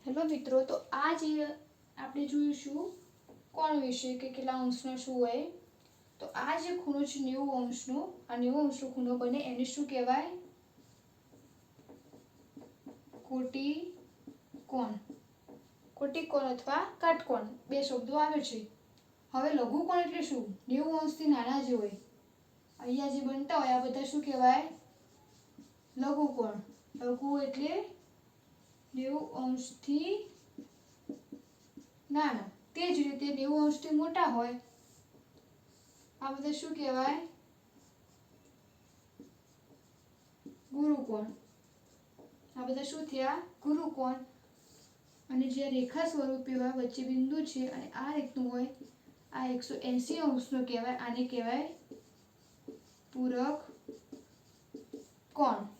Hello મિત્રો, તો આજે આપણે જોઈશું કોણ વિશે કે કેટલા અંશનો શું હોય. તો આ જે ખૂણો છે 90 અંશનો, આ 90 અંશનો ખૂણો બને એને શું કહેવાય? કોટિકોણ. કોટિકોણ અથવા કાટકોણ બે શબ્દો આવે છે. હવે લઘુકોણ એટલે શું? 90 અંશથી નાના જે હોય, અહીંયા જે બનતા હોય આ બધા શું કહેવાય? લઘુકોણ. લઘુ એટલે 90 અંશથી નાના. તે જ રીતે 90 અંશથી મોટા હોય આ બધા શું કહેવાય? ગુરુકોણ. આ બધા શું થયા? ગુરુકોણ. અને જે રેખા સ્વરૂપી હોય વચ્ચે બિંદુ છે અને આ રીતનું હોય, આ 180 અંશનો કહેવાય. આને કહેવાય પૂરક કોણ.